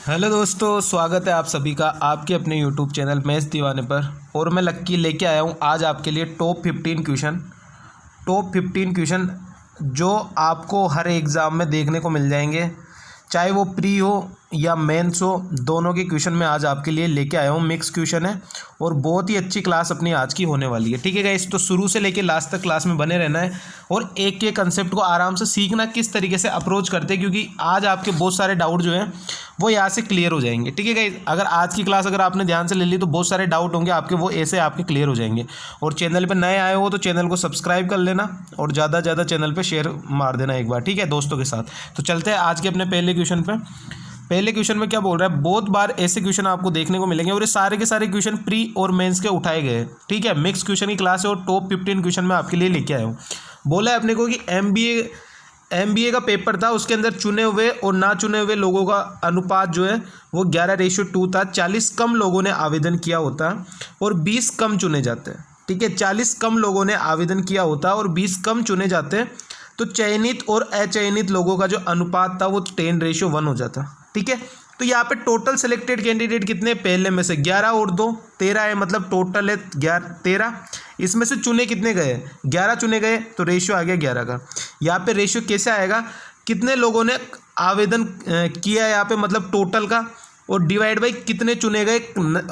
Hello दोस्तों, स्वागत है आप सभी का आपके अपने यूट्यूब चैनल मैथ्स दीवाने पर। और मैं लक्की लेके आया हूँ आज आपके लिए टॉप 15 क्वेश्चन जो आपको हर एग्ज़ाम में देखने को मिल जाएंगे, चाहे वो प्री हो या मेंस हो। दोनों के क्वेश्चन मैं आज आपके लिए लेके आया हूँ। मिक्स क्वेश्चन है और बहुत ही अच्छी क्लास अपनी आज की होने वाली है। ठीक है गाइस, तो शुरू से लेके लास्ट तक क्लास में बने रहना है और एक एक कंसेप्ट को आराम से सीखना किस तरीके से अप्रोच करते हैं, क्योंकि आज आपके बहुत सारे डाउट जो हैं वो यहाँ से क्लियर हो जाएंगे। ठीक है गाइस, अगर आज की क्लास अगर आपने ध्यान से ले ली तो बहुत सारे डाउट होंगे आपके, वो ऐसे आपके क्लियर हो जाएंगे। और चैनल पर नए आए हो तो चैनल को सब्सक्राइब कर लेना और ज़्यादा से ज़्यादा चैनल पर शेयर मार देना एक बार, ठीक है, दोस्तों के साथ। तो चलते हैं आज के अपने पहले क्वेश्चन पर। पहले क्वेश्चन में क्या बोल रहा है, बहुत बार ऐसे क्वेश्चन आपको देखने को मिलेंगे और ये सारे के सारे क्वेश्चन प्री और मेंस के उठाए गए हैं। ठीक है, मिक्स क्वेश्चन की क्लास है और टॉप 15 क्वेश्चन मैं आपके लिए लेके आया हूँ। बोला है अपने को कि एमबीए का पेपर था, उसके अंदर चुने हुए और ना चुने हुए लोगों का अनुपात जो है वो 11:2 था। 40 कम लोगों ने आवेदन किया होता और 20 कम चुने जाते हैं। ठीक है, 40 कम लोगों ने आवेदन किया होता और 20 कम चुने जाते हैं, तो चयनित और अचयनित लोगों का जो अनुपात था वो 10:1 हो जाता। ठीक है, तो यहाँ पे टोटल सिलेक्टेड कैंडिडेट कितने, पहले में से 11 और 2 13 है, मतलब टोटल है 13। इसमें से चुने कितने गए, 11 चुने गए, तो रेशियो आ गया 11 का। यहाँ पे रेशियो कैसे आएगा, कितने लोगों ने आवेदन किया यहाँ पे, मतलब टोटल का, और डिवाइड बाई कितने चुने गए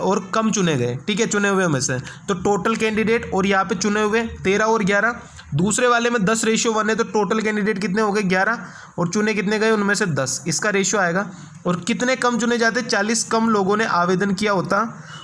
और कम चुने गए। ठीक है, चुने हुए में से तो टोटल कैंडिडेट, और यहाँ पे चुने हुए 13 और 11। दूसरे वाले में 10:1 है, तो टोटल कैंडिडेट कितने हो गए 11 और चुने कितने गए उनमें से 10, इसका रेशियो आएगा। और कितने कम चुने जाते, 40 कम लोगों ने आवेदन किया होता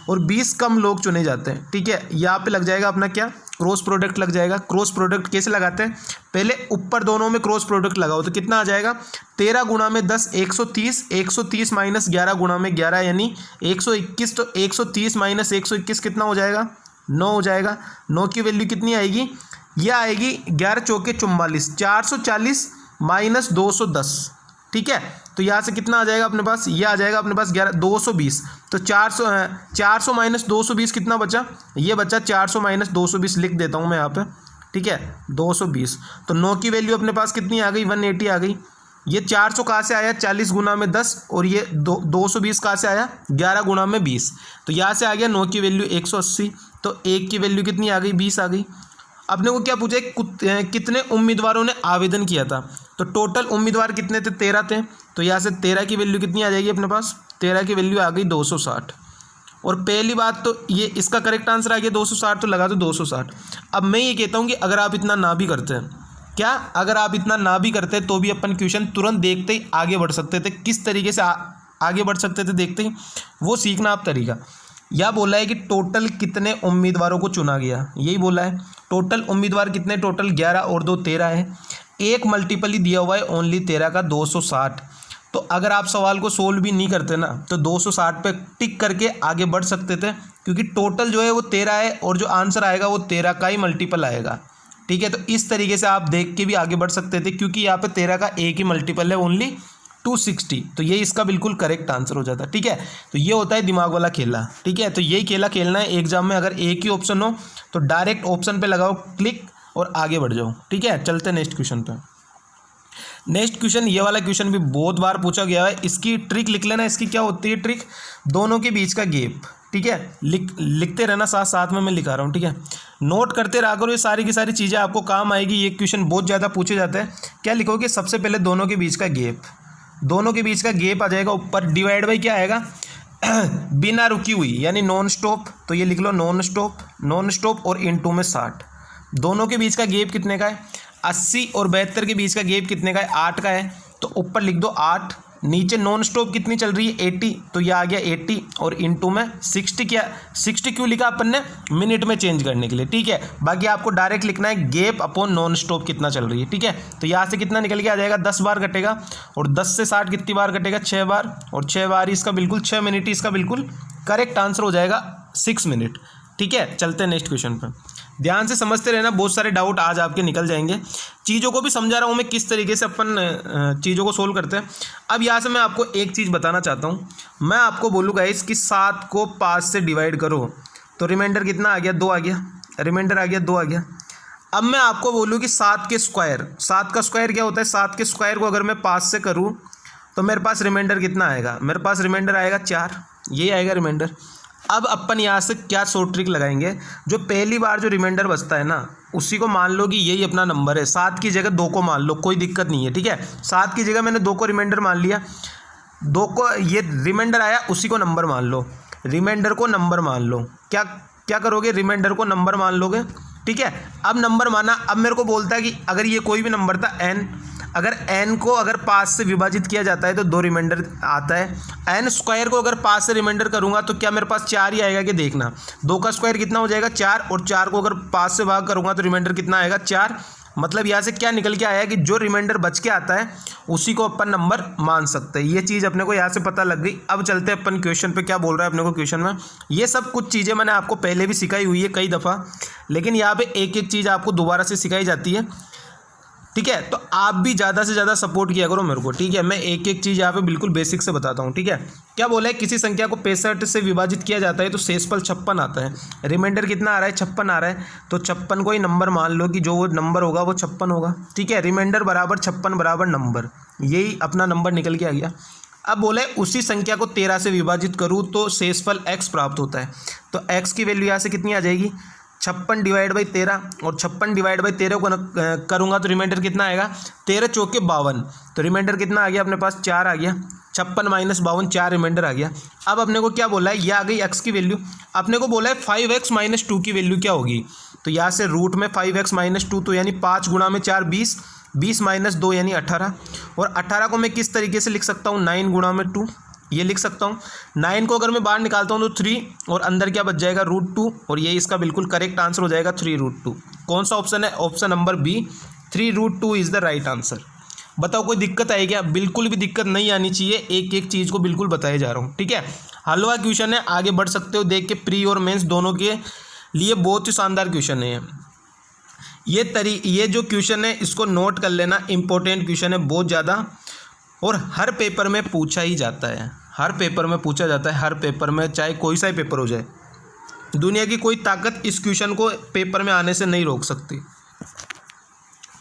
और 20 कम लोग चुने जाते हैं। ठीक है, यहाँ पे लग जाएगा अपना क्या, क्रॉस प्रोडक्ट लग जाएगा। क्रॉस प्रोडक्ट कैसे लगाते हैं, पहले ऊपर दोनों में क्रॉस प्रोडक्ट लगाओ तो कितना आ जाएगा, 13 गुणा में 10 130, 130 माइनस 11 गुणा में 11 यानी 121। तो 130 माइनस 121 कितना हो जाएगा, 9 हो जाएगा। 9 की वैल्यू कितनी आएगी, यह आएगी 11 चौके 44, 440 माइनस 210। ठीक है, तो यहाँ से कितना आ जाएगा अपने पास, ये आ जाएगा अपने पास 220। तो 400 माइनस 220 कितना बचा, ये बचा 400 माइनस 220, लिख देता हूँ मैं यहाँ पे। ठीक है, 220। तो 9 की वैल्यू अपने पास कितनी आ गई, 180 आ गई। ये 400 कहाँ से आया, 40 गुना में 10, और ये 220 कहाँ से आया, 11 गुना में 20। तो यहाँ से आ गया 9 की वैल्यू 180, तो 1 की वैल्यू कितनी आ गई, 20 आ गई। अपने को क्या पूछा, कितने उम्मीदवारों ने आवेदन किया था, तो टोटल उम्मीदवार कितने थे, 13 थे। तो यहाँ से 13 की वैल्यू कितनी आ जाएगी अपने पास, 13 की वैल्यू आ गई 260। और पहली बात तो ये इसका करेक्ट आंसर आ गया 260, तो लगा दो 260। अब मैं ये कहता हूँ कि अगर आप इतना ना भी करते हैं, क्या अगर आप इतना ना भी करते तो भी अपन क्वेश्चन तुरंत देखते ही आगे बढ़ सकते थे। किस तरीके से आगे बढ़ सकते थे देखते ही, वो सीखना आप तरीका। यह बोला है कि टोटल कितने उम्मीदवारों को चुना गया, यही बोला है। टोटल उम्मीदवार कितने, टोटल 11 और 2 13 है। एक मल्टीपल ही दिया हुआ है ओनली 13 का, 260। तो अगर आप सवाल को सोल्व भी नहीं करते ना तो 260 पे टिक करके आगे बढ़ सकते थे, क्योंकि टोटल जो है वो 13 है और जो आंसर आएगा वो 13 का ही मल्टीपल आएगा। ठीक है, तो इस तरीके से आप देख के भी आगे बढ़ सकते थे, क्योंकि यहाँ पे 13 का एक ही मल्टीपल है ओनली 260, तो ये इसका बिल्कुल करेक्ट आंसर हो जाता है। ठीक है, तो ये होता है दिमाग वाला खेला। ठीक है, तो यही खेला खेलना है एग्जाम में। अगर एक ही ऑप्शन हो तो डायरेक्ट ऑप्शन पे लगाओ क्लिक और आगे बढ़ जाओ। ठीक है, चलते हैं नेक्स्ट क्वेश्चन पे। नेक्स्ट क्वेश्चन, ये वाला क्वेश्चन भी बहुत बार पूछा गया है। इसकी ट्रिक लिख लेना, इसकी क्या होती है ट्रिक, दोनों के बीच का गैप। ठीक है, लिखते रहना, साथ साथ में मैं लिखा रहा हूँ। ठीक है, नोट करते रहा करो, ये सारी की सारी चीज़ें आपको काम आएगी। ये क्वेश्चन बहुत ज़्यादा पूछे जाते हैं। क्या लिखोगे, सबसे पहले दोनों के बीच का गैप, दोनों के बीच का गैप आ जाएगा ऊपर, डिवाइड बाई क्या आएगा बिना रुकी हुई यानी नॉन स्टॉप, तो ये लिख लो नॉन स्टॉप और इनटू में 60। दोनों के बीच का गैप कितने का है, 80 और 72 के बीच का गैप कितने का है, 8 का है। तो ऊपर लिख दो 8, नीचे नॉन स्टॉप कितनी चल रही है 80, तो ये आ गया 80 और इनटू में 60। क्या 60 क्यों लिखा अपन ने, मिनट में चेंज करने के लिए। ठीक है, बाकी आपको डायरेक्ट लिखना है गैप अपॉन नॉन स्टॉप कितना चल रही है। ठीक है, तो यहाँ से कितना निकल के आ जाएगा, 10 बार कटेगा, और 10 से 60 कितनी बार कटेगा, 6 बार, और 6 बार इसका बिल्कुल 6 मिनट ही इसका बिल्कुल करेक्ट आंसर हो जाएगा 6 मिनट। ठीक है, चलते हैं नेक्स्ट क्वेश्चन पर। ध्यान से समझते रहना, बहुत सारे डाउट आज आपके निकल जाएंगे। चीज़ों को भी समझा रहा हूँ मैं किस तरीके से अपन चीज़ों को सोल्व करते हैं। अब यहाँ से मैं आपको एक चीज़ बताना चाहता हूँ। मैं आपको बोलूँगा इसकी 7 को 5 से डिवाइड करो तो रिमाइंडर कितना आ गया, 2 आ गया, रिमाइंडर आ गया 2 आ गया। अब मैं आपको बोलूँ कि 7 के स्क्वायर, 7 का स्क्वायर क्या होता है, 7 के स्क्वायर को अगर मैं 5 से करूँ तो मेरे पास रिमाइंडर कितना आएगा, मेरे पास रिमाइंडर आएगा 4, ये आएगा रिमाइंडर। अब अपन यहाँ से क्या शॉर्ट ट्रिक लगाएंगे, जो पहली बार जो रिमाइंडर बचता है ना उसी को मान लो कि यही अपना नंबर है। 7 की जगह 2 को मान लो, कोई दिक्कत नहीं है, ठीक है। 7 की जगह मैंने 2 को रिमाइंडर मान लिया, 2 को ये रिमाइंडर आया उसी को नंबर मान लो, रिमाइंडर को नंबर मान लो। क्या क्या करोगे, रिमाइंडर को नंबर मान लोगे, ठीक है। अब नंबर माना, अब मेरे को बोलता है कि अगर ये कोई भी नंबर था n, अगर n को अगर 5 से विभाजित किया जाता है तो 2 रिमाइंडर आता है। n स्क्वायर को अगर 5 से रिमाइंडर करूंगा तो क्या मेरे पास 4 ही आएगा कि देखना, 2 का स्क्वायर कितना हो जाएगा 4, और 4 को अगर 5 से भाग करूंगा तो रिमाइंडर कितना आएगा 4। मतलब यहाँ से क्या निकल के आया कि जो रिमाइंडर बच के आता है उसी को अपन नंबर मान सकते हैं। ये चीज़ अपने को यहाँ से पता लग गई। अब चलते हैं अपन क्वेश्चन पे, क्या बोल रहा है अपने को क्वेश्चन में। ये सब कुछ चीज़ें मैंने आपको पहले भी सिखाई हुई है कई दफ़ा, लेकिन यहाँ पे एक एक चीज़ आपको दोबारा से सिखाई जाती है, ठीक है। तो आप भी ज़्यादा से ज़्यादा सपोर्ट किया करो मेरे को, ठीक है। मैं एक एक चीज़ यहाँ पे बिल्कुल बेसिक से बताता हूँ, ठीक है। क्या बोला है, किसी संख्या को 65 से विभाजित किया जाता है तो शेषफल 56 आता है। रिमाइंडर कितना आ रहा है, 56 आ रहा है, तो 56 को ही नंबर मान लो कि जो वो नंबर होगा वो 56 होगा, ठीक है। रिमाइंडर बराबर 56 बराबर नंबर, यही अपना नंबर निकल के आ गया। अब बोले उसी संख्या को 13 से विभाजित करूँ तो शेषफल x प्राप्त होता है। तो x की वैल्यू यहाँ से कितनी आ जाएगी, 56 डिवाइड बाई 13, और 56 डिवाइड बाई 13 को करूँगा तो रिमाइंडर कितना आएगा, 13 चौके 52, तो रिमाइंडर कितना आ गया अपने पास 4 आ गया। 56 माइनस 52, 4 रिमाइंडर आ गया। अब अपने को क्या बोला है, ये आ गई x की वैल्यू। अपने को बोला है 5x माइनस 2 की वैल्यू क्या होगी, तो यहाँ से रूट में 5x माइनस 2, तो यानी 5 गुणा में 4 20, 20 माइनस 2 यानी 18, और 18 को मैं किस तरीके से लिख सकता हूँ, 9 गुणा में 2, ये लिख सकता हूँ। 9 को अगर मैं बाहर निकालता हूँ तो 3, और अंदर क्या बच जाएगा √2, और ये इसका बिल्कुल करेक्ट आंसर हो जाएगा 3√2। कौन सा ऑप्शन है, option number B, 3√2 is the right answer. बताओ कोई दिक्कत आई क्या, बिल्कुल भी दिक्कत नहीं आनी चाहिए, एक एक चीज़ को बिल्कुल बताए जा रहा हूँ, ठीक है। हलवा क्वेश्चन है, आगे बढ़ सकते हो देख के, प्री और मेंस दोनों के लिए बहुत ही शानदार क्वेश्चन है ये जो क्वेश्चन है इसको नोट कर लेना, इंपॉर्टेंट क्वेश्चन है बहुत ज़्यादा, और हर पेपर में पूछा ही जाता है, हर पेपर में पूछा जाता है, हर पेपर में, चाहे कोई सा ही पेपर हो जाए। दुनिया की कोई ताकत इस क्वेश्चन को पेपर में आने से नहीं रोक सकती।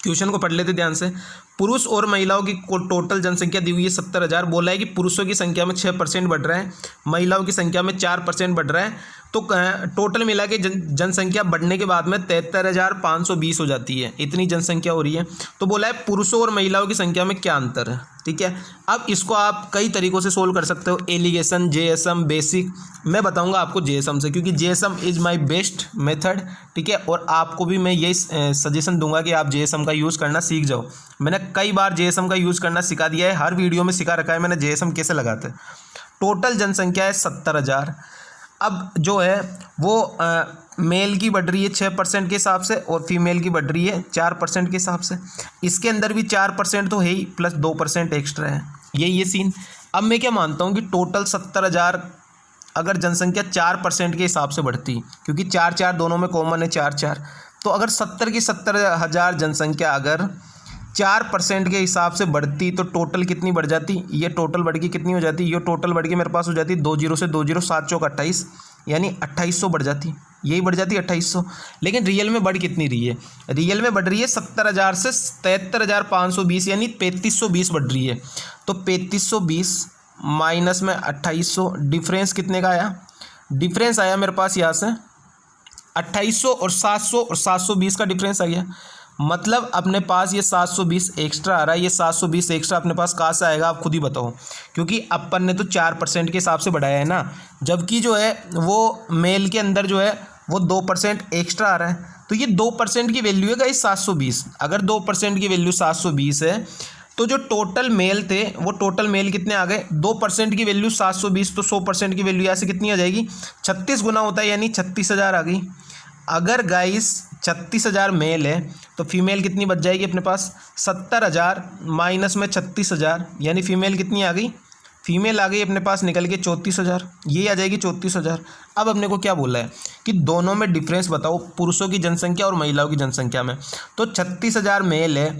क्वेश्चन को पढ़ लेते ध्यान से। पुरुष और महिलाओं की टोटल जनसंख्या दी हुई है 70,000। बोला है कि पुरुषों की संख्या में 6% बढ़ रहा है, महिलाओं की संख्या में 4% बढ़ रहा है, तो टोटल मिला के जनसंख्या बढ़ने के बाद में 73,520 हो जाती है, इतनी जनसंख्या हो रही है। तो बोला है पुरुषों और महिलाओं की संख्या में क्या अंतर है, ठीक है। अब इसको आप कई तरीक़ों से सोल्व कर सकते हो, एलिगेशन, जेएसएम, बेसिक। मैं बताऊंगा आपको जेएसएम से, क्योंकि JSM is my best method, ठीक है। और आपको भी मैं यही सजेशन दूंगा कि आप जेएसएम का यूज़ करना सीख जाओ। मैंने कई बार जेएसएम का यूज़ करना सिखा दिया है, हर वीडियो में सिखा रखा है मैंने जेएसएम कैसे लगाते हैं। टोटल जनसंख्या है 70,000। अब जो है वो मेल की बढ़ रही है 6% के हिसाब से, और फीमेल की बढ़ रही है 4% के हिसाब से। इसके अंदर भी 4% तो है ही, प्लस 2% एक्स्ट्रा है, ये सीन। अब मैं क्या मानता हूँ कि टोटल 70,000 अगर जनसंख्या 4% के हिसाब से बढ़ती, क्योंकि 4 दोनों में कॉमन है, 4, तो अगर 70 की 70,000 जनसंख्या अगर 4% के हिसाब से बढ़ती तो टोटल कितनी बढ़ जाती, ये टोटल बढ़ के कितनी हो जाती, ये टोटल बढ़ के मेरे पास हो जाती 2 0 से 2 0, 7 चौक 28, यानी 2800 बढ़ जाती, यही बढ़ जाती 2800। लेकिन रियल में बढ़ कितनी रही है, रियल में बढ़ रही है 70,000 से 73,520, यानी 3520 बढ़ रही है। तो 3520 माइनस में 2800, डिफरेंस कितने का आया, डिफरेंस आया मेरे पास यहाँ से 2800 और 700 और 720 का डिफरेंस आ गया। मतलब अपने पास ये 720 एक्स्ट्रा आ रहा है, ये 720 एक्स्ट्रा अपने पास कहाँ से आएगा आप खुद ही बताओ, क्योंकि अपन ने तो 4% के हिसाब से बढ़ाया है ना, जबकि जो है वो मेल के अंदर जो है वो 2% एक्स्ट्रा आ रहा है। तो ये 2% की वैल्यू है गाइस 720। अगर 2% की वैल्यू 720 है तो जो टोटल मेल थे वो टोटल मेल कितने आ गए, 2% की वैल्यू 720, तो 100% की वैल्यू ऐसे कितनी आ जाएगी, 36 गुना होता है, यानी 36,000 आ गई। अगर गाइस 36,000 मेल है तो फीमेल कितनी बच जाएगी अपने पास, 70,000 माइनस में 36,000, यानी फीमेल कितनी आ गई, फीमेल आ गई अपने पास निकल के 34,000, ये आ जाएगी 34,000। अब अपने को क्या बोला है कि दोनों में डिफरेंस बताओ, पुरुषों की जनसंख्या और महिलाओं की जनसंख्या में। तो 36,000 मेल है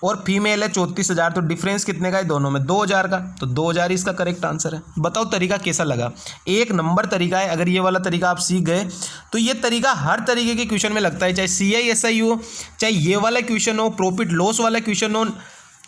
और फीमेल है 34,000, तो डिफरेंस कितने का है दोनों में, 2,000 का। तो 2,000 इसका करेक्ट आंसर है। बताओ तरीका कैसा लगा, एक नंबर तरीका है। अगर ये वाला तरीका आप सीख गए तो ये तरीका हर तरीके के क्वेश्चन में लगता है, चाहे CI SI हो, चाहे ये वाला क्वेश्चन हो, प्रॉफिट लॉस वाला क्वेश्चन हो,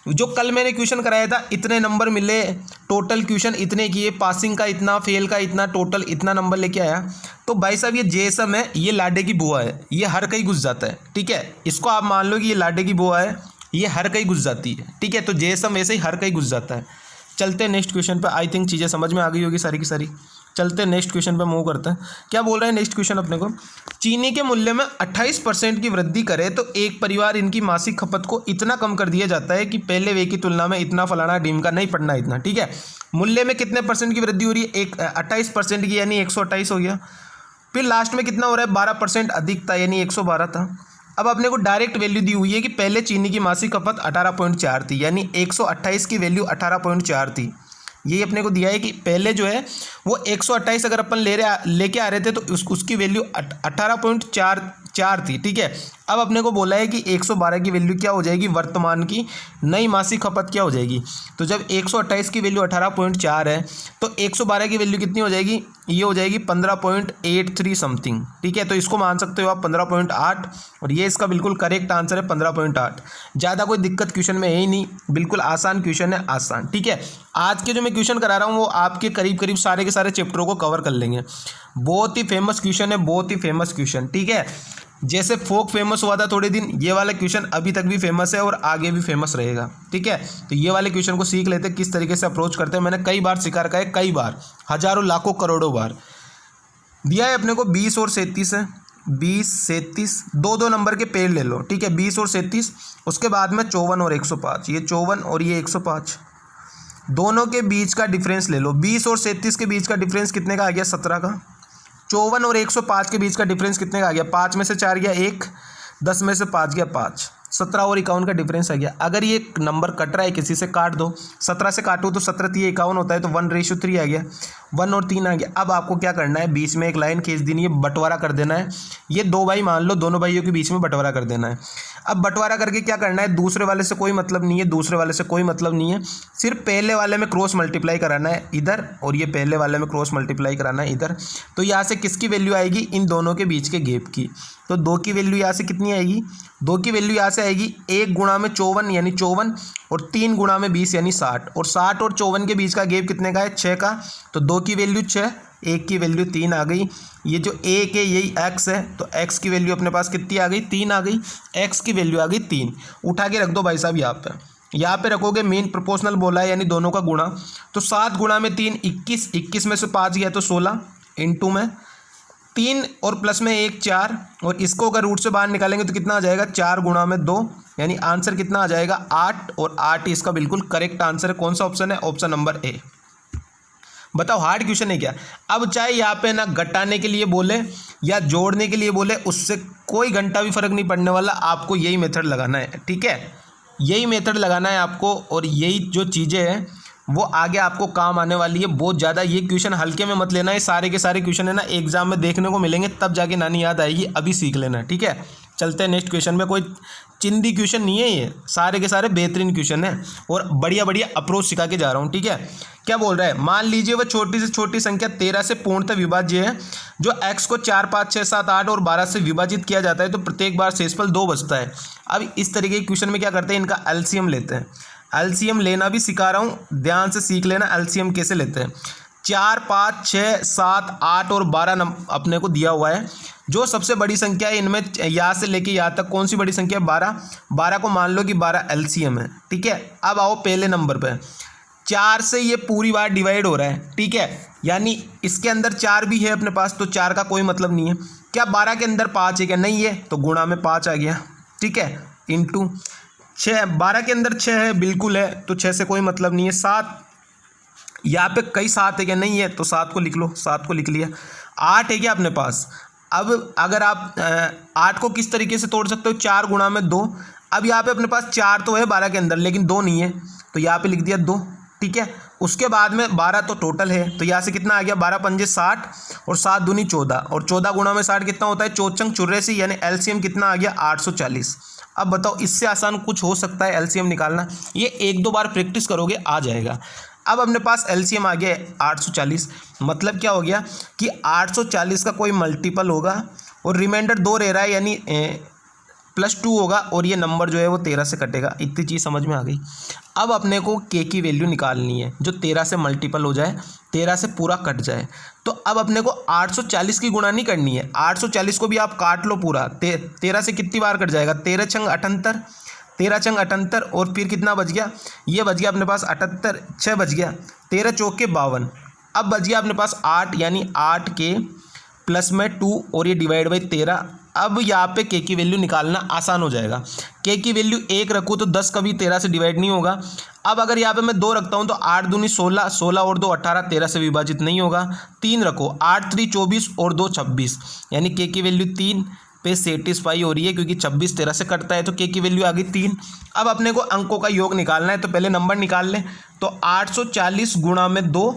जो कल मैंने क्वेश्चन कराया था इतने नंबर मिले, टोटल क्वेश्चन इतने किए, पासिंग का इतना, फेल का इतना, टोटल इतना नंबर लेके आया। तो भाई साहब ये जेएसएम है, ये लाडे की बुआ है, ये हर कहीं घुस जाता है, ठीक है। इसको आप मान लो कि ये लाडे की बुआ है, ये हर कहीं घुस जाती है, ठीक है। तो जेएसएम वैसे ही हर कहीं घुस जाता है। चलते हैं नेक्स्ट क्वेश्चन पे। आई थिंक चीज़ें समझ में आ गई होगी सारी की सारी। चलते हैं नेक्स्ट क्वेश्चन पे मूव करते हैं। क्या बोल रहा है नेक्स्ट क्वेश्चन अपने को, चीनी के मूल्य में 28% की वृद्धि करे तो एक परिवार इनकी मासिक खपत को इतना कम कर दिया जाता है कि पहले वे की तुलना में इतना फलाना ढीम का नहीं पड़ना इतना, ठीक है। मूल्य में कितने परसेंट की वृद्धि हो रही है, 28% की, यानी 128 हो गया। फिर लास्ट में कितना हो रहा है, 12% अधिक था, यानी 112 था। अब अपने को डायरेक्ट वैल्यू दी हुई है कि पहले चीनी की मासिक खपत 18.4 थी, यानी 128 की वैल्यू 18.4 थी। यही अपने को दिया है कि पहले जो है वो 128 अगर अपन लेके आ रहे थे तो उसकी वैल्यू 18.44 थी, ठीक है। अब अपने को बोला है कि 112 की वैल्यू क्या हो जाएगी, वर्तमान की नई मासिक खपत क्या हो जाएगी। तो जब 128 की वैल्यू 18.4 है तो 112 की वैल्यू कितनी हो जाएगी, ये हो जाएगी 15.83 समथिंग, ठीक है। तो इसको मान सकते हो आप 15.8, और ये इसका बिल्कुल करेक्ट आंसर है 15.8। ज़्यादा कोई दिक्कत क्वेश्चन में है ही नहीं, बिल्कुल आसान क्वेश्चन है, आसान, ठीक है। आज के जो मैं क्वेश्चन करा रहा हूँ वो आपके करीब करीब सारे के सारे चैप्टरों को कवर कर लेंगे। बहुत ही फेमस क्वेश्चन है, बहुत ही फेमस क्वेश्चन, ठीक है। जैसे फोक फेमस हुआ था थोड़े दिन, ये वाला क्वेश्चन अभी तक भी फेमस है और आगे भी फेमस रहेगा, ठीक है। तो ये वाले क्वेश्चन को सीख लेते हैं किस तरीके से अप्रोच करते हैं। मैंने कई बार सिखा रखा है, कई बार, हजारों लाखों करोड़ों बार। दिया है अपने को 20 और 37 है, 20 37 दो नंबर के पेड़ ले लो, ठीक है, 20 और 37। उसके बाद में 54 और 105, ये 54 और ये 105, दोनों के बीच का डिफरेंस ले लो। 20 और 37 के बीच का डिफरेंस कितने का आ गया, 17 का। 54 और 105 के बीच का डिफरेंस कितने का आ गया, 5 में से 4 गया 1, 10 में से 5 गया 5, 17 और 51 का डिफरेंस आ गया। अगर ये नंबर कट रहा है किसी से काट दो, 17 से काटो तो 17 3 51 होता है, तो 1:3 आ गया, 1 और 3 आ गया। अब आपको क्या करना है, बीच में एक लाइन खींच देनी है, बंटवारा कर देना है। ये दो भाई मान लो, दोनों भाइयों के बीच में बंटवारा कर देना है। अब बंटवारा करके क्या करना है, दूसरे वाले से कोई मतलब नहीं है, दूसरे वाले से कोई मतलब नहीं है, सिर्फ पहले वाले में क्रॉस मल्टीप्लाई कराना है इधर, और ये पहले वाले में क्रॉस मल्टीप्लाई कराना है इधर। तो यहाँ से किसकी वैल्यू आएगी, इन दोनों के बीच के गैप की। तो 2 की वैल्यू यहाँ से कितनी आएगी, 2 की वैल्यू यहाँ से आएगी 1 गुणा में 54 यानी 54, और 3 गुणा में 20 यानी 60, और 60 और 54 के बीच का गैप कितने का है, 6 का। तो 2 की वैल्यू 6, 1 की वैल्यू 3 आ गई। ये जो 1 है यही x है, तो x की वैल्यू अपने पास कितनी आ गई, 3 आ गई। x की वैल्यू आ गई 3, उठा के रख दो भाई साहब यहाँ पे रखोगे, मेन प्रोपोर्शनल बोला है यानी दोनों का गुणा। तो 7 गुणा में 3 21, 21 में से 5 गया तो 16, इनटू में 3 और प्लस में 1 4, और इसको अगर रूट से बाहर निकालेंगे तो कितना आ जाएगा, 4 गुणा में 2, यानी आंसर कितना आ जाएगा 8, और 8 इसका बिल्कुल करेक्ट आंसर है। कौन सा ऑप्शन है, ऑप्शन नंबर ए। बताओ हार्ड क्वेश्चन है क्या। अब चाहे यहाँ पे ना घटाने के लिए बोले या जोड़ने के लिए बोले, उससे कोई घंटा भी फर्क नहीं पड़ने वाला, आपको यही मेथड लगाना है, ठीक है, यही मेथड लगाना है आपको। और यही जो चीज़ें हैं वो आगे आपको काम आने वाली है बहुत ज़्यादा। ये क्वेश्चन हल्के में मत लेना, ये सारे के सारे क्वेश्चन है ना एग्जाम में देखने को मिलेंगे, तब जाके नानी याद आएगी, अभी सीख लेना, ठीक है। चलते हैं नेक्स्ट क्वेश्चन में। कोई चिंदी क्वेश्चन नहीं है, ये सारे के सारे बेहतरीन क्वेश्चन है और बढ़िया बढ़िया अप्रोच सिखा के जा रहा हूँ, ठीक है। क्या बोल रहा है, मान लीजिए वह छोटी से छोटी संख्या 13 से पूर्णतः विभाज्य है, जो x को 4 5 6 7 8 और 12 से विभाजित किया जाता है तो प्रत्येक बार शेषफल 2 बचता है। अब इस तरीके के क्वेश्चन में क्या करते हैं, इनका एलसीएम लेते हैं। एलसीएम लेना भी सिखा रहा हूँ, ध्यान से सीख लेना एलसीएम कैसे लेते हैं। 4 5 6 7 8 और 12 अपने को दिया हुआ है। जो सबसे बड़ी संख्या है इनमें, यहाँ से लेके यहाँ तक कौन सी बड़ी संख्या है, 12 को मान लो कि 12 एलसीएम है, ठीक है। अब आओ पहले नंबर पे, 4 से ये पूरी बार डिवाइड हो रहा है, ठीक है, यानी इसके अंदर 4 भी है अपने पास, तो 4 का कोई मतलब नहीं है। क्या 12 के अंदर 5 है क्या, नहीं है, तो गुणा में 5 आ गया, ठीक है, इंटू 6, 12 के अंदर 6 है, बिल्कुल है, तो 6 से कोई मतलब नहीं है। 7, यहाँ पे कई 7 है क्या, नहीं है, तो 7 को लिख लो, 7 को लिख लिया। 8 है क्या अपने पास। अब अगर आप 8 को किस तरीके से तोड़ सकते हो, 4 गुणा में 2। अब यहाँ पे अपने पास 4 तो है 12 के अंदर, लेकिन 2 नहीं है, तो यहाँ पे लिख दिया 2, ठीक है। उसके बाद में 12 तो टोटल है, तो यहाँ से कितना आ गया, 12 पंजे 60 और 7 दूनी 14, और 14 गुणा में 60 कितना होता है, 14 84, यानी एलसीएम कितना आ गया 840। अब बताओ इससे आसान कुछ हो सकता है एलसीएम निकालना, ये 1-2 बार प्रैक्टिस करोगे आ जाएगा। अब अपने पास एलसीएम आ गया 840, मतलब क्या हो गया कि 840 का कोई मल्टीपल होगा और रिमाइंडर 2 रह रहा है, यानी +2 होगा और ये नंबर जो है वो 13 से कटेगा। इतनी चीज़ समझ में आ गई। अब अपने को के की वैल्यू निकालनी है जो 13 से मल्टीपल हो जाए, 13 से पूरा कट जाए। तो अब अपने को 840 की गुणा नहीं करनी है, 840 को भी आप काट लो पूरा। 13 से कितनी बार कट जाएगा, 13 छंग 78, 13 छंग 78 और फिर कितना बच गया, ये बच गया अपने पास 78, 6 बच गया, 13 चौके 52। अब बच गया अपने पास 8, यानी 8 के प्लस में 2 और ये डिवाइड बाई 13। अब यहाँ पे के की वैल्यू निकालना आसान हो जाएगा। के की वैल्यू 1 रखूँ तो 10 कभी 13 से डिवाइड नहीं होगा। अब अगर यहाँ पे मैं 2 रखता हूँ तो 8 दूनी 16, 16 और 2 18, 13 से विभाजित नहीं होगा। 3 रखो, 8 3 24 और 2 26, यानी के की वैल्यू 3 पे सेटिस्फाई हो रही है क्योंकि 26 13 से कटता है, तो के की वैल्यू आ गई 3। अब अपने को अंकों का योग निकालना है, तो पहले नंबर निकाल लें। तो 840 गुणा में 2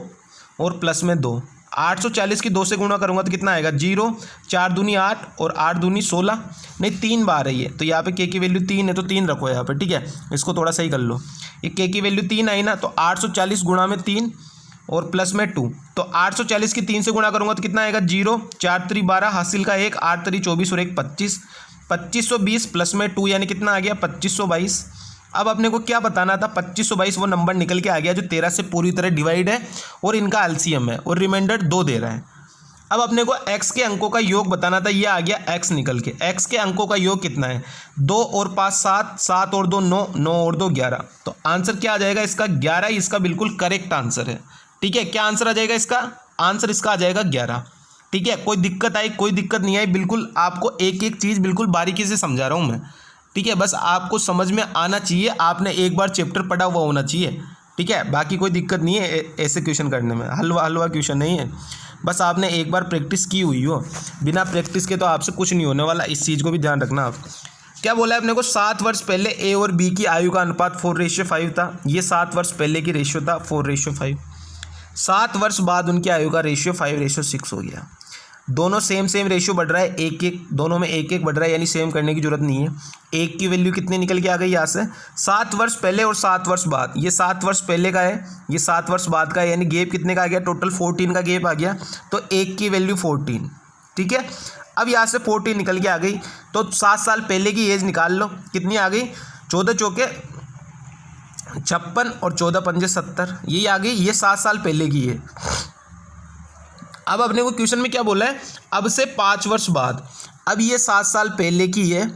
और प्लस में 2, 840 की 2 से गुणा करूंगा तो कितना आएगा 0, 4 दूनी 8 और 8 दूनी 16, नहीं 3 बार है ये, तो यहाँ पे के की वैल्यू 3 है तो 3 रखो यहाँ पे, ठीक है। इसको थोड़ा सही कर लो, ये के की वैल्यू 3 आई ना, तो 840 गुणा में 3 और प्लस में 2, तो 840 की 3 से गुणा करूंगा तो कितना आएगा 0, 4 3 12, हासिल का 1, 8 3 24 और 1 25, 2520 प्लस में 2 यानी कितना आ गया 2522। अब अपने को क्या बताना था, 2522 वो नंबर निकल के आ गया जो 13 से पूरी तरह डिवाइड है और इनका एलसीएम है और रिमाइंडर 2 दे रहा है। अब अपने को x के अंकों का योग बताना था, ये आ गया x निकल के। x के अंकों का योग कितना है, 2 और 5 7, 7 और 2 9, 9 और 2 11, तो आंसर क्या आ जाएगा इसका 11। इसका बिल्कुल करेक्ट आंसर है, ठीक है। क्या आंसर आ जाएगा इसका, आंसर इसका आ जाएगा 11, ठीक है। कोई दिक्कत आई, कोई दिक्कत नहीं आई, बिल्कुल आपको एक एक चीज़ बिल्कुल बारीकी से समझा रहा हूँ मैं, ठीक है। बस आपको समझ में आना चाहिए, आपने एक बार चैप्टर पढ़ा हुआ होना चाहिए, ठीक है। बाकी कोई दिक्कत नहीं है ऐसे क्वेश्चन करने में, हलवा क्वेश्चन नहीं है, बस आपने एक बार प्रैक्टिस की हुई हो। बिना प्रैक्टिस के तो आपसे कुछ नहीं होने वाला, इस चीज़ को भी ध्यान रखना आप। क्या बोला है अपने को, 7 वर्ष पहले ए और बी की आयु का अनुपात 4:5 था। ये 7 वर्ष पहले की रेशियो था 4:5। 7 वर्ष बाद उनकी आयु का रेशियो 5:6 हो गया। दोनों सेम रेशियो बढ़ रहा है, एक एक, दोनों में एक एक बढ़ रहा है, यानी सेम करने की जरूरत नहीं है। एक की वैल्यू कितनी निकल के आ गई यहाँ से, 7 वर्ष पहले और 7 वर्ष बाद। ये 7 वर्ष पहले का है, ये 7 वर्ष बाद का है, यानी गैप कितने का आ गया, टोटल 14 का गैप आ गया। तो एक की वैल्यू 14, ठीक है। अब यहाँ से 14 निकल के आ गई, तो 7 साल पहले की एज निकाल लो, कितनी आ गई, 14 चौके 56 और 14 पंजे 70, यही आ गई। ये 7 साल पहले की है। अब अपने को क्वेश्चन में क्या बोला है, अब से 5 वर्ष बाद। अब ये 7 साल पहले की है,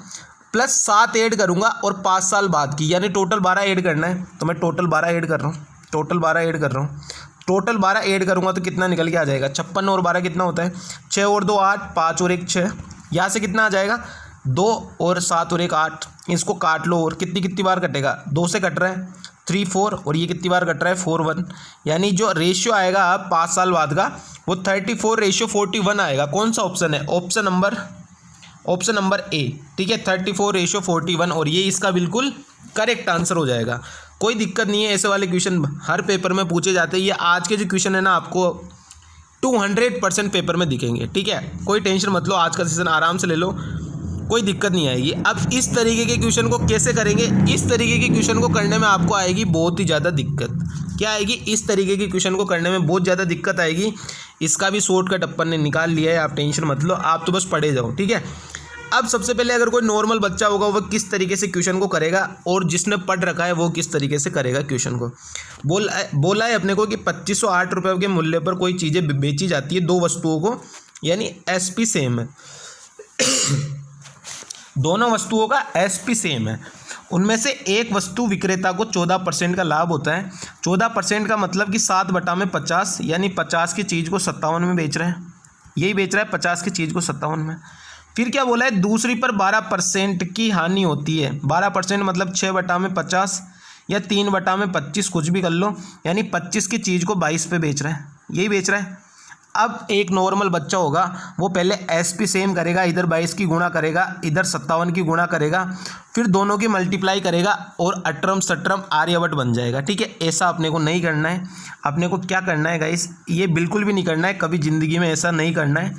प्लस 7 ऐड करूंगा और 5 साल बाद की, यानी टोटल 12 ऐड करना है। तो मैं टोटल 12 ऐड कर रहा हूँ, टोटल 12 ऐड कर रहा हूँ। टोटल 12 ऐड करूंगा तो कितना निकल के आ जाएगा, 56 और 12 कितना होता है, 6 और 2 8, 5 और 1 6। यहाँ से कितना आ जाएगा, 2 और 7 और 1 8। इसको काट लो, और कितनी कितनी बार कटेगा, 2 से कट रहा है 3 4, और ये कितनी बार कट रहा है 4 1, यानी जो रेशियो आएगा 5 साल बाद का वो 34:41 आएगा। कौन सा ऑप्शन है, ऑप्शन नंबर ए, ठीक है, 34:41, और ये इसका बिल्कुल करेक्ट आंसर हो जाएगा। कोई दिक्कत नहीं है, ऐसे वाले क्वेश्चन हर पेपर में पूछे जाते हैं। ये आज के जो क्वेश्चन है ना, आपको 200% पेपर में दिखेंगे, ठीक है। कोई टेंशन मत लो, आज का सेशन आराम से ले लो, कोई दिक्कत नहीं आएगी। अब इस तरीके के क्वेश्चन को कैसे करेंगे, इस तरीके के क्वेश्चन को करने में आपको आएगी बहुत ही ज़्यादा दिक्कत। क्या आएगी, इस तरीके के क्वेश्चन को करने में बहुत ज़्यादा दिक्कत आएगी। इसका भी शॉर्टकट अपन ने निकाल लिया है, आप टेंशन मत लो, आप तो बस पढ़े जाओ, ठीक है। अब सबसे पहले अगर कोई नॉर्मल बच्चा होगा वो किस तरीके से क्वेश्चन को करेगा, और जिसने पढ़ रखा है वो किस तरीके से करेगा क्वेश्चन को। बोला है अपने को कि 2508 रुपये के मूल्य पर कोई चीज़ें बेची जाती है, 2 वस्तुओं को, यानी एसपी सेम है। दोनों वस्तुओं का एसपी सेम है। उनमें से एक वस्तु विक्रेता को 14% का लाभ होता है। 14% का मतलब कि 7/50, यानी 50 की चीज़ को 57 में बेच रहे हैं, यही बेच रहा है 50 की चीज़ को 57 में। फिर क्या बोला है, दूसरी पर 12% की हानि होती है। 12% मतलब 6/50 या 3/25, कुछ भी कर लो, यानी 25 की चीज़ को 22 पे बेच रहे हैं, यही बेच रहा है। अब एक नॉर्मल बच्चा होगा वो पहले एसपी सेम करेगा, इधर 22 की गुणा करेगा, इधर 57 की गुणा करेगा, फिर दोनों की मल्टीप्लाई करेगा और अट्रम सट्रम आर्यभट्ट बन जाएगा, ठीक है। ऐसा अपने को नहीं करना है। अपने को क्या करना है गाइस, ये बिल्कुल भी नहीं करना है, कभी ज़िंदगी में ऐसा नहीं करना है।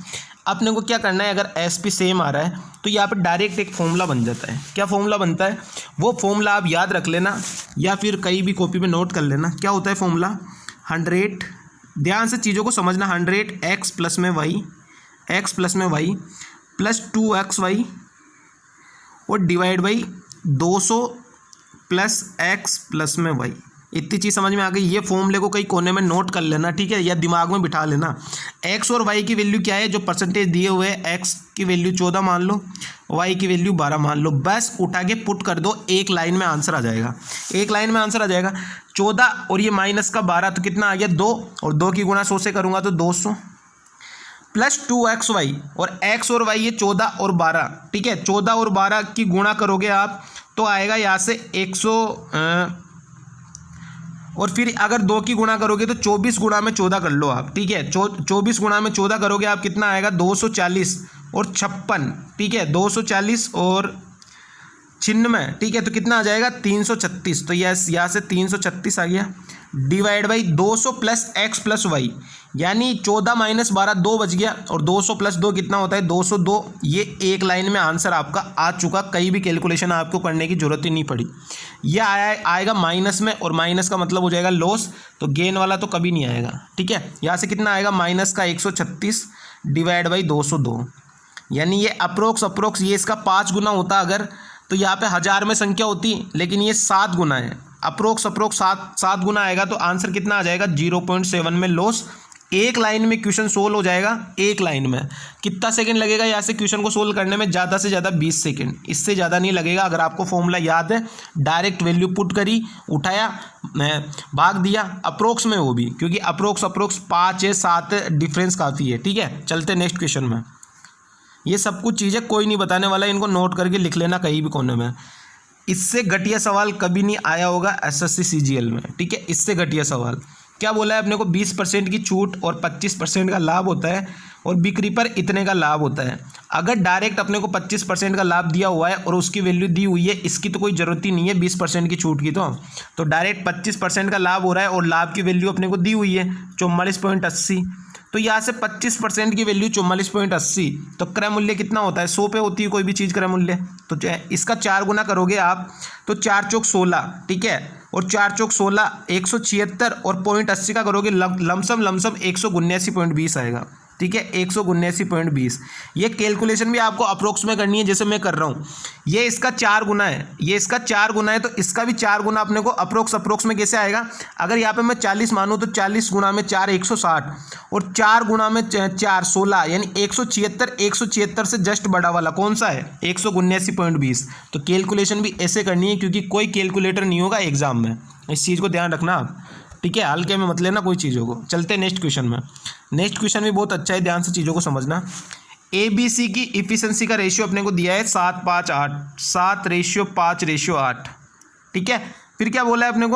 अपने को क्या करना है, अगर एसपी सेम आ रहा है तो यहाँ पर डायरेक्ट एक फॉर्मूला बन जाता है। क्या फॉर्मूला बनता है, वो फॉर्मूला आप याद रख लेना या फिर कहीं भी कॉपी में नोट कर लेना। क्या होता है फॉर्मूला, 100, ध्यान से चीज़ों को समझना, 100 x प्लस में y प्लस 2xy और divide by 200 plus x plus में वाई। इतनी चीज़ समझ में आ गई। ये फॉर्मूले को कहीं कोने में नोट कर लेना, ठीक है, या दिमाग में बिठा लेना। एक्स और वाई की वैल्यू क्या है, जो परसेंटेज दिए हुए हैं, एक्स की वैल्यू 14 मान लो, वाई की वैल्यू 12 मान लो, बस उठा के पुट कर दो, एक लाइन में आंसर आ जाएगा। एक लाइन में आंसर आ जाएगा। 14 और ये माइनस का 12 तो कितना आ गया 2, और 2 की गुणा 100 से करूँगा तो 200 प्लस 2xy, और x और y ये 14 और 12, ठीक है, 14 और 12 की गुणा करोगे आप तो आएगा यहाँ से 100, और फिर अगर 2 की गुणा करोगे तो 24 गुणा में 14 कर लो आप, ठीक है, 24 गुणा में 14 करोगे आप, कितना आएगा 240 और 56, ठीक है, 240 और 96, ठीक है, तो कितना आ जाएगा 336। तो यहाँ से 336 आ गया, divide by 200 plus x plus y, यानी 14 माइनस 12 2 बच गया, और 200 प्लस 2 कितना होता है 202। ये एक लाइन में आंसर आपका आ चुका, कहीं भी कैलकुलेशन आपको करने की जरूरत ही नहीं पड़ी। ये आएगा माइनस में, और माइनस का मतलब हो जाएगा लॉस, तो गेन वाला तो कभी नहीं आएगा, ठीक है। यहाँ से कितना आएगा माइनस का 136 डिवाइड बाई 202, यानी ये अप्रोक्स ये इसका 5 गुना होता अगर, तो यहाँ पे 1000 में संख्या होती, लेकिन ये 7 गुना है, अप्रोक्स 7 गुना आएगा, तो आंसर कितना आ जाएगा 0.7 में लॉस। एक लाइन में क्वेश्चन सोल्व हो जाएगा। एक लाइन में कितना सेकंड लगेगा यहाँ से क्वेश्चन को सोल्व करने में, ज़्यादा से ज़्यादा 20 सेकंड, इससे ज़्यादा नहीं लगेगा। अगर आपको फॉर्मूला याद है, डायरेक्ट वैल्यू पुट करी, उठाया, भाग दिया, अप्रोक्स में वो भी, क्योंकि अप्रोक्स 5 या 7 डिफरेंस काफ़ी है, ठीक है। चलते नेक्स्ट क्वेश्चन में। ये सब कुछ चीज़ें कोई नहीं बताने वाला, इनको नोट करके लिख लेना कहीं भी कोने में। इससे घटिया सवाल कभी नहीं आया होगा एसएससी सीजीएल में, ठीक है। इससे घटिया सवाल क्या बोला है अपने को, 20% की छूट और 25% का लाभ होता है, और बिक्री पर इतने का लाभ होता है। अगर डायरेक्ट अपने को 25% का लाभ दिया हुआ है और उसकी वैल्यू दी हुई है, इसकी तो कोई ज़रूरत ही नहीं है 20% की छूट की, तो डायरेक्ट 25% का लाभ हो रहा है, और लाभ की वैल्यू अपने को दी हुई है 44.80, तो यहाँ से 25% की वैल्यू 44.80, तो क्रय मूल्य कितना होता है 100 पे होती है कोई भी चीज़ क्रय मूल्य, तो इसका 4 गुना करोगे आप तो 4 चौक 16, ठीक है, और 4 चौक 16 176, और 0.80 का करोगे लमसम 179.20 आएगा, ठीक है, 179.20। ये कैलकुलेशन भी आपको अप्रोक्स में करनी है, जैसे मैं कर रहा हूँ। ये इसका 4 गुना है, ये इसका 4 गुना है, तो इसका भी 4 गुना अपने को अप्रोक्स में कैसे आएगा। अगर यहाँ पे मैं 40 मानूँ तो 40 गुना में 4 160, और 4 गुना में 4 16, यानी 176 से जस्ट बड़ा वाला कौन सा है 179.20। तो कैलकुलेशन भी ऐसे करनी है, क्योंकि कोई कैलकुलेटर नहीं होगा एग्जाम में, इस चीज़ को ध्यान रखना आप, ठीक है। हल्के में मत लेना कोई चीज़ों को। चलते हैं नेक्स्ट क्वेश्चन में। नेक्स्ट क्वेश्चन भी बहुत अच्छा है, ध्यान से चीज़ों को समझना। ABC की इफिशिएंसी का रेशियो अपने को दिया है 7:5:8, 7:5:8, ठीक है। फिर क्या बोला है अपने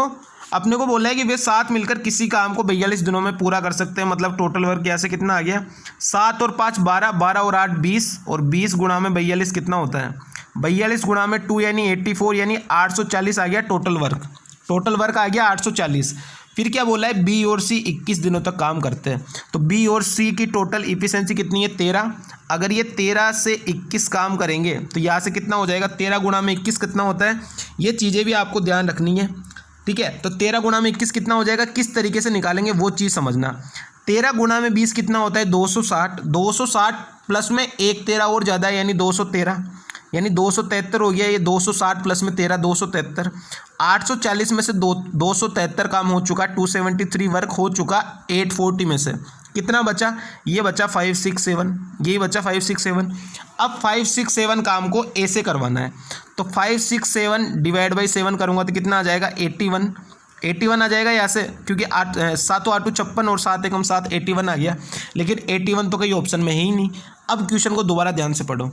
को बोला है कि वे 7 मिलकर किसी काम को 42 दिनों में पूरा कर सकते हैं। मतलब टोटल वर्क यहाँ से कितना आ गया 7 और 5 12, 12 और 8 20, और 20 गुणा में 42 कितना होता है 42 गुणा में 2 यानी 84, यानी 840 आ गया टोटल वर्क आ गया 840। फिर क्या बोला है बी और सी 21 दिनों तक काम करते हैं, तो बी और सी की टोटल इफिशिएंसी कितनी है 13। अगर ये 13 से 21 काम करेंगे तो यहाँ से कितना हो जाएगा 13 गुणा में 21 कितना होता है, ये चीज़ें भी आपको ध्यान रखनी है, ठीक है। तो 13 गुणा में 21 कितना हो जाएगा, किस तरीके से निकालेंगे वो चीज़ समझना। 13 गुणा में 20 कितना होता है 260, 260 प्लस में एक 13 और ज़्यादा है, यानी 213, यानी 273 हो गया। ये 260 प्लस में 13 273, 840 में से 273 काम हो चुका, 273 वर्क हो चुका, 840 में से कितना बचा, ये बचा 567, यही बचा 567। अब 567 काम को ऐसे करवाना है, तो 567 डिवाइड बाई 7 करूँगा तो कितना आ जाएगा 81 आ जाएगा यहाँ से, क्योंकि 7 8 56 और 7 1 7 81 आ गया, लेकिन 81 तो कहीं ऑप्शन में है ही नहीं। अब क्वेश्चन को दोबारा ध्यान से पढ़ो,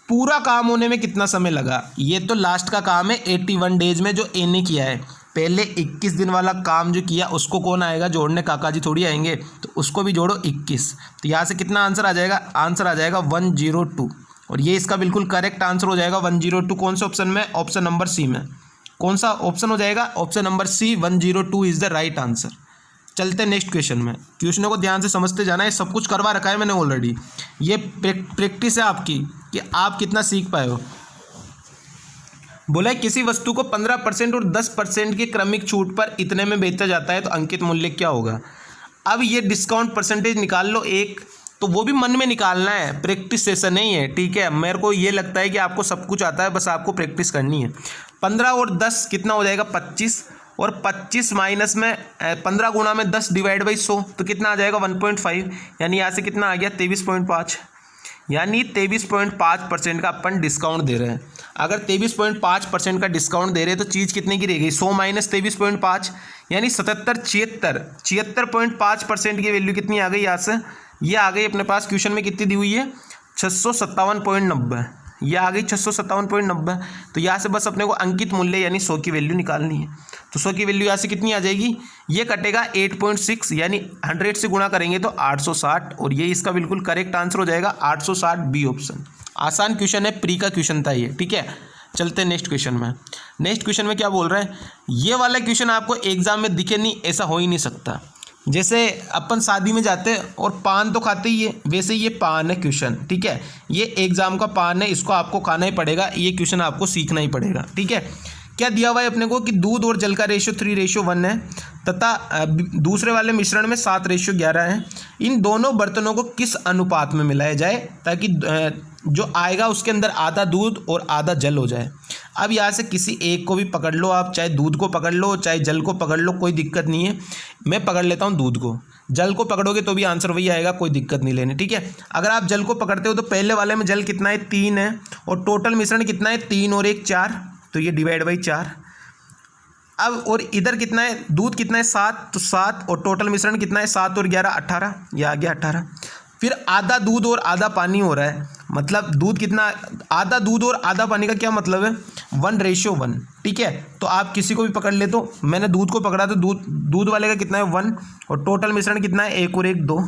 पूरा काम होने में कितना समय लगा। ये तो लास्ट का काम है 81 डेज में जो ए ने किया है। पहले 21 दिन वाला काम जो किया उसको कौन आएगा जोड़ने, काका जी थोड़ी आएंगे, तो उसको भी जोड़ो 21। तो यहाँ से कितना आंसर आ जाएगा, आंसर आ जाएगा 102, और ये इसका बिल्कुल करेक्ट आंसर हो जाएगा 102। कौन से ऑप्शन में, ऑप्शन नंबर सी में। कौन सा ऑप्शन हो जाएगा, option number C, 102 is the right answer. चलते हैं नेक्स्ट क्वेश्चन में। क्वेश्चनों को ध्यान से समझते जाना है, सब कुछ करवा रखा है मैंने ऑलरेडी, ये प्रैक्टिस है आपकी कि आप कितना सीख पाए हो। बोला है किसी वस्तु को 15% और 10% की क्रमिक छूट पर इतने में बेचा जाता है तो अंकित मूल्य क्या होगा। अब ये डिस्काउंट परसेंटेज निकाल लो एक, तो वो भी मन में निकालना है, प्रैक्टिस सेशन नहीं है, ठीक है। मेरे को ये लगता है कि आपको सब कुछ आता है, बस आपको प्रैक्टिस करनी है। 15 और 10 कितना हो जाएगा 25, और 25 माइनस में 15 गुणा में 10 डिवाइड बाई 100 तो कितना आ जाएगा 1.5, यानी यहाँ से कितना आ गया 23.5, यानी 23.5% का अपन डिस्काउंट दे रहे हैं। अगर 23.5% का डिस्काउंट दे रहे हैं तो चीज़ कितने की रहेगी 100 माइनस 23.5 यानी 77 की वैल्यू कितनी आ गई यहाँ से, ये आ गई अपने पास क्वेश्चन में कितनी दी हुई है 657.90, ये आ गई 657.90। तो यहाँ से बस अपने को अंकित मूल्य यानी 100 की वैल्यू निकालनी है। तो 100 की वैल्यू यहाँ से कितनी आ जाएगी, ये कटेगा 8.6 यानी 100 से गुणा करेंगे तो 860, और ये इसका बिल्कुल करेक्ट आंसर हो जाएगा 860 बी ऑप्शन। आसान क्वेश्चन है, प्री का क्वेश्चन था ये, ठीक है। चलते हैं नेक्स्ट क्वेश्चन में। नेक्स्ट क्वेश्चन में क्या बोल रहा है, ये वाला क्वेश्चन आपको एग्जाम में दिखे नहीं, ऐसा हो ही नहीं सकता। जैसे अपन शादी में जाते हैं और पान तो खाते ही है, वैसे ये पान है क्वेश्चन, ठीक है। ये एग्जाम का पान है, इसको आपको खाना ही पड़ेगा, ये क्वेश्चन आपको सीखना ही पड़ेगा, ठीक है। क्या दिया हुआ है अपने को कि दूध और जल का रेशियो 3:1 है तथा दूसरे वाले मिश्रण में 7:11 है। इन दोनों बर्तनों को किस अनुपात में मिलाया जाए ताकि जो आएगा उसके अंदर आधा दूध और आधा जल हो जाए। अब यहाँ से किसी एक को भी पकड़ लो आप, चाहे दूध को पकड़ लो चाहे जल को पकड़ लो, कोई दिक्कत नहीं है। मैं पकड़ लेता हूँ दूध को, जल को पकड़ोगे तो भी आंसर वही आएगा, कोई दिक्कत नहीं लेनी, ठीक है। अगर आप जल को पकड़ते हो तो पहले वाले में जल कितना है 3 है, और टोटल मिश्रण कितना है 3 और 1 4, तो ये डिवाइड बाई 4। अब और इधर कितना है दूध कितना है 7, तो 7, और टोटल मिश्रण कितना है 7 और 11 18, ये आ गया 18। फिर आधा दूध और आधा पानी हो रहा है, मतलब दूध कितना, आधा दूध और आधा पानी का क्या मतलब है 1:1, ठीक है। तो आप किसी को भी पकड़ ले, तो मैंने दूध को पकड़ा तो दूध वाले का कितना है 1, और टोटल मिश्रण कितना है 1 और 1 2।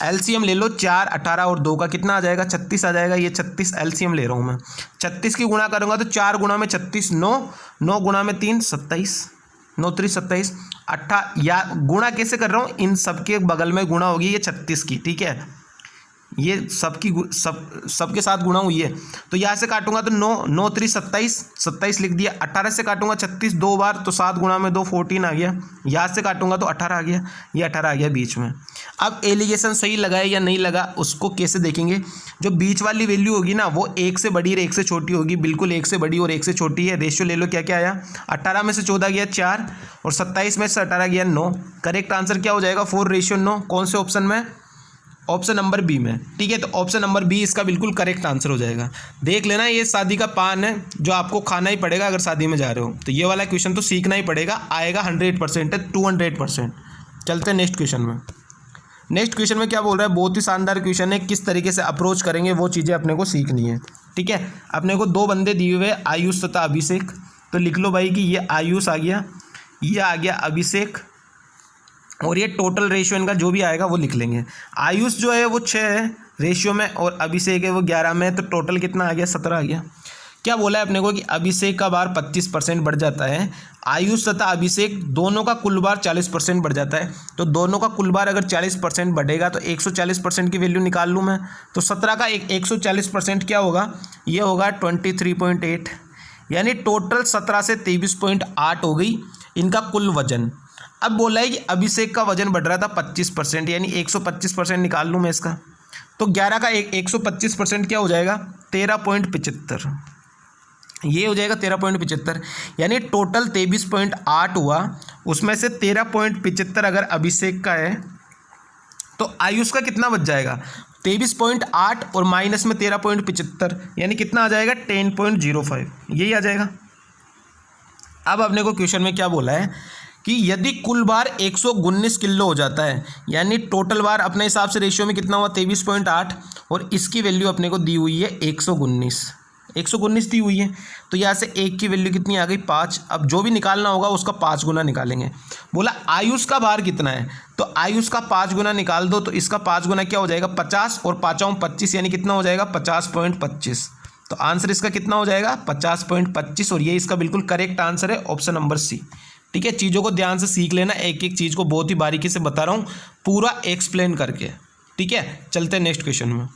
एलसीएम ले लो 4 18 और 2 का कितना आ जाएगा 36 आ जाएगा, ये 36 एलसीएम ले रहा हूँ मैं। 36 की गुणा करूँगा तो 4 गुणा में 36 9, 9 गुणा में 3 27, 9 3 27 8, या गुणा कैसे कर रहा हूँ, इन सबके बगल में गुणा होगी ये 36 की, ठीक है। ये सबके साथ गुणा हुई है, तो यहाँ से काटूंगा तो 9 9 3 27 27 लिख दिया। 18 से काटूंगा 36 दो बार, तो 7 गुणा में 2 14 आ गया। यहाँ से काटूंगा तो 18 आ गया, ये 18 आ गया बीच में। अब एलिगेशन सही लगा है या नहीं लगा उसको कैसे देखेंगे, जो बीच वाली वैल्यू होगी ना वो 1 से बड़ी और 1 से छोटी होगी, बिल्कुल 1 से बड़ी और 1 से छोटी है। रेशियो ले लो, क्या क्या आया 18 में से 14 गया 4, और 27 में से 18 गया 9। करेक्ट आंसर क्या हो जाएगा 4:9। कौन से ऑप्शन में, ऑप्शन नंबर बी में, ठीक है। तो ऑप्शन नंबर बी इसका बिल्कुल करेक्ट आंसर हो जाएगा। देख लेना, ये शादी का पान है जो आपको खाना ही पड़ेगा अगर शादी में जा रहे हो, तो ये वाला क्वेश्चन तो सीखना ही पड़ेगा, आएगा 100% है 200%। चलते हैं नेक्स्ट क्वेश्चन में। नेक्स्ट क्वेश्चन में क्या बोल रहा है, बहुत ही शानदार क्वेश्चन है, किस तरीके से अप्रोच करेंगे वो चीज़ें अपने को सीखनी है, ठीक है। अपने को 2 बंदे दिए हुए आयुष तथा अभिषेक, तो लिख लो भाई कि ये आयुष आ गया, ये आ गया अभिषेक, और ये टोटल रेशियो इनका जो भी आएगा वो लिख लेंगे। आयुष जो है वो 6 है रेशियो में, और अभिषेक है वो 11 में, तो टोटल कितना आ गया 17 आ गया। क्या बोला है अपने को कि अभिषेक का भार 25% बढ़ जाता है, आयुष तथा अभिषेक दोनों का कुल भार 40% बढ़ जाता है। तो दोनों का कुल भार अगर 40% बढ़ेगा तो 140% की वैल्यू निकाल लूँ मैं, तो 17 का 140% क्या होगा, ये होगा 23.8, यानी टोटल 17 से 23.8 हो गई इनका कुल वजन। अब बोला है कि अभिषेक का वजन बढ़ रहा था 25%, यानी 125% निकाल लूँ मैं इसका, तो 11 का 125% क्या हो जाएगा 13.75, ये हो जाएगा 13.75, यानी टोटल 23.8 हुआ, उसमें से 13.75 अगर अभिषेक का है तो आयुष का कितना बच जाएगा 23.8 और माइनस में 13.75, यानी कितना आ जाएगा 10.05, यही आ जाएगा। अब अपने को क्वेश्चन में क्या बोला है कि यदि कुल भार 119 किलो हो जाता है, यानी टोटल भार अपने हिसाब से रेशियो में कितना हुआ 23.8, और इसकी वैल्यू अपने को दी हुई है 119 दी हुई है, तो यहाँ से 1 की वैल्यू कितनी आ गई 5। अब जो भी निकालना होगा उसका 5 गुना निकालेंगे। बोला आयुष का भार कितना है, तो आयुष का 5 गुना निकाल दो, तो इसका 5 गुना क्या हो जाएगा 50, और 5 25, यानी कितना हो जाएगा 50.25। तो आंसर इसका कितना हो जाएगा 50.25, और ये इसका बिल्कुल करेक्ट आंसर है ऑप्शन नंबर सी, ठीक है। चीज़ों को ध्यान से सीख लेना, एक एक चीज़ को बहुत ही बारीकी से बता रहा हूँ पूरा एक्सप्लेन करके, ठीक है। चलते हैं नेक्स्ट क्वेश्चन में।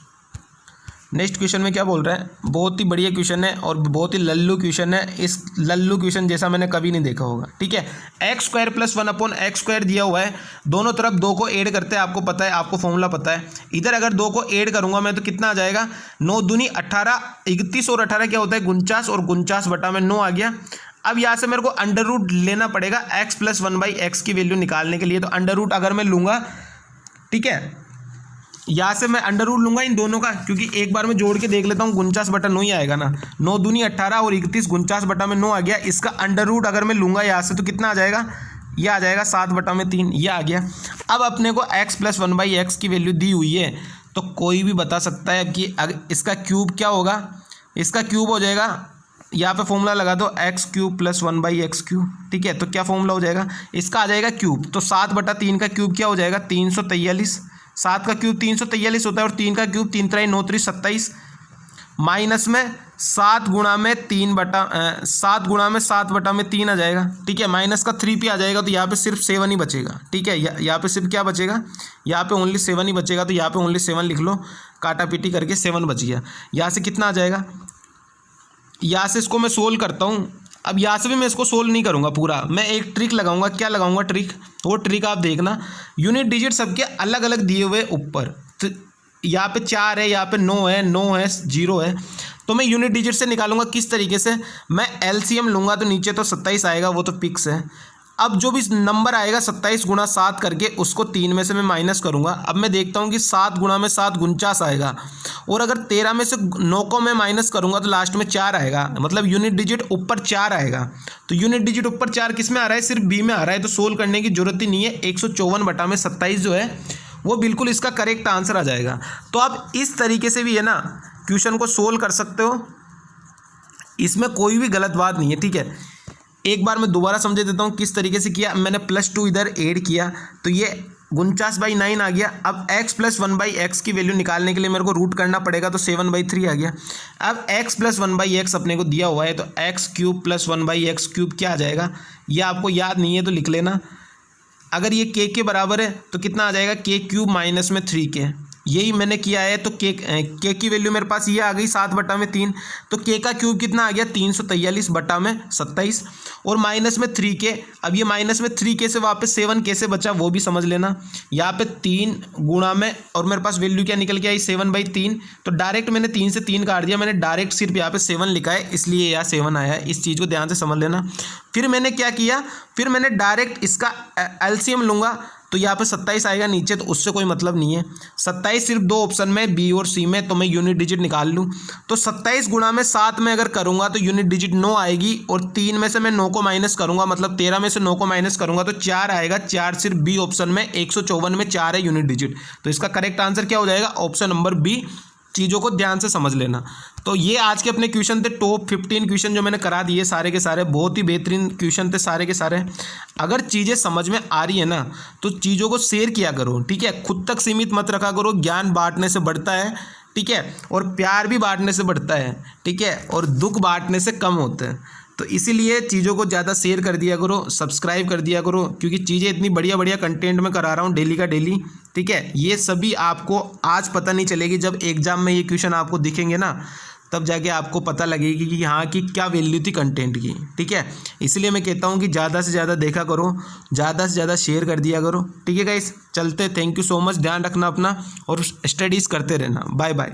नेक्स्ट क्वेश्चन में क्या बोल रहा है, बहुत ही बढ़िया क्वेश्चन है और बहुत ही लल्लू क्वेश्चन है। इस लल्लू क्वेश्चन जैसा मैंने कभी नहीं देखा होगा। ठीक है, एक्स स्क्वायर प्लस 1/x² दिया हुआ है, दोनों तरफ 2 को ऐड करते हैं, आपको पता है, आपको फॉर्मूला पता है। इधर अगर 2 को ऐड करूंगा मैं तो कितना आ जाएगा, 9 दूनी 18, 31 और 18 क्या होता है 49, और 49/9 आ गया। अब यहाँ से मेरे को अंडर रूट लेना पड़ेगा x प्लस 1/x की वैल्यू निकालने के लिए। तो अंडर रूट अगर मैं लूँगा, ठीक है, यहाँ से मैं अंडर रूट लूँगा इन दोनों का, क्योंकि एक बार मैं जोड़ के देख लेता हूँ, 49/9 ही आएगा ना। 9 दूनी 18 और 31, 49/9 आ गया। इसका अंडर रूट अगर मैं लूँगा यहाँ से तो कितना आ जाएगा, यह आ जाएगा 7/3, यह आ गया। अब अपने को x प्लस 1/x की वैल्यू दी हुई है, तो कोई भी बता सकता है कि इसका क्यूब क्या होगा, इसका क्यूब हो जाएगा, यहाँ पे फॉर्मूला लगा दो x³ प्लस 1/x³। ठीक है, तो क्या फॉर्मूला हो जाएगा, इसका आ जाएगा क्यूब। तो 7/3 का क्यूब क्या हो जाएगा, 343। 7 का क्यूब 343 होता है, और 3 का क्यूब 3 3 9 3 27, माइनस में 7 गुणा में 7/3 आ जाएगा। ठीक है, माइनस का 3 पे आ जाएगा, तो यहाँ पे सिर्फ 7 ही बचेगा। ठीक है, यहाँ पे सिर्फ क्या बचेगा, यहाँ पे ओनली 7 ही बचेगा। तो यहाँ पे ओनली 7 लिख लो, काटा पीटी करके 7 बच गया। यहाँ से कितना आ जाएगा, यहाँ से इसको मैं सोल्व करता हूँ। अब यहाँ से भी मैं इसको सोल्व नहीं करूँगा पूरा, मैं एक ट्रिक लगाऊंगा। क्या लगाऊंगा ट्रिक, वो ट्रिक आप देखना। यूनिट डिजिट सबके अलग अलग दिए हुए ऊपर, तो यहाँ पे 4 है, यहाँ पे 9 है, 9 है, 0 है, तो मैं यूनिट डिजिट से निकालूंगा। किस तरीके से, मैं एलसीएम लूँगा, तो नीचे तो 27 आएगा, वो तो फिक्स है। अब जो भी नंबर आएगा 27 गुणा 7 करके, उसको 3 में से मैं माइनस करूंगा। अब मैं देखता हूँ कि 7 गुणा में 7 49 आएगा, और अगर 13 में से 9 को मैं माइनस करूंगा तो लास्ट में 4 आएगा, मतलब यूनिट डिजिट ऊपर 4 आएगा। तो यूनिट डिजिट ऊपर 4 किस में आ रहा है, सिर्फ बी में आ रहा है, तो सोल्व करने की जरूरत ही नहीं है। 154/27 जो है वो बिल्कुल इसका करेक्ट आंसर आ जाएगा। तो आप इस तरीके से भी है ना क्वेश्चन को सोल्व कर सकते हो, इसमें कोई भी गलत बात नहीं है। ठीक है, एक बार मैं दोबारा समझा देता हूँ किस तरीके से किया। मैंने +2 इधर ऐड किया, तो ये 49/9 आ गया। अब x प्लस 1/x की वैल्यू निकालने के लिए मेरे को रूट करना पड़ेगा, तो 7/3 आ गया। अब x प्लस 1/x अपने को दिया हुआ है, तो x³ प्लस 1/x³ क्या आ जाएगा, ये आपको याद नहीं है तो लिख लेना। अगर ये k के बराबर है तो कितना आ जाएगा, k³ माइनस में 3k, यही मैंने किया है। तो k की वैल्यू मेरे पास ये आ गई 7/3, तो k का क्यूब कितना आ गया 343/27, और माइनस में 3k। अब ये माइनस में 3k से वापस 7 कैसे बचा वो भी समझ लेना। यहाँ पे 3 गुणा में, और मेरे पास वैल्यू क्या निकल के आई 7/3, तो डायरेक्ट मैंने 3 से 3 काट दिया, मैंने डायरेक्ट सिर्फ यहाँ पे 7 लिखा है, इसलिए यहाँ 7 आया है। इस चीज़ को ध्यान से समझ लेना। फिर मैंने क्या किया, फिर मैंने डायरेक्ट इसका एलसीएम लूँगा, तो यहाँ पे 27 आएगा नीचे, तो उससे कोई मतलब नहीं है। 27 सिर्फ 2 ऑप्शन में, बी और सी में, तो मैं यूनिट डिजिट निकाल लूँ। तो 27 गुणा में 7 में अगर करूँगा तो यूनिट डिजिट 9 आएगी, और 3 में से मैं 9 को माइनस करूँगा, मतलब 13 में से 9 को माइनस करूँगा तो 4 आएगा। 4 सिर्फ बी ऑप्शन में, 154 में 4 है यूनिट डिजिट, तो इसका करेक्ट आंसर क्या हो जाएगा, ऑप्शन नंबर बी। चीज़ों को ध्यान से समझ लेना। तो ये आज के अपने क्वेश्चन थे, टॉप 15 क्वेश्चन जो मैंने करा दिए सारे के सारे, बहुत ही बेहतरीन क्वेश्चन थे सारे के सारे। अगर चीज़ें समझ में आ रही है ना, तो चीज़ों को शेयर किया करो। ठीक है, खुद तक सीमित मत रखा करो, ज्ञान बांटने से बढ़ता है। ठीक है, और प्यार भी बांटने से बढ़ता है। ठीक है, और दुख बांटने से कम होता है। तो इसीलिए चीज़ों को ज़्यादा शेयर कर दिया करो, सब्सक्राइब कर दिया करो, क्योंकि चीज़ें इतनी बढ़िया बढ़िया कंटेंट में करा रहा हूँ डेली का डेली। ठीक है, ये सभी आपको आज पता नहीं चलेगी, जब एग्जाम में ये क्वेश्चन आपको दिखेंगे ना, तब जाके आपको पता लगेगी कि हाँ की क्या वैल्यू थी कंटेंट की। ठीक है, इसलिए मैं कहता हूँ कि ज़्यादा से ज़्यादा देखा करो, ज़्यादा से ज़्यादा शेयर कर दिया करो। ठीक है गाइस, चलते, थैंक यू सो मच, ध्यान रखना अपना और स्टडीज़ करते रहना। Bye bye.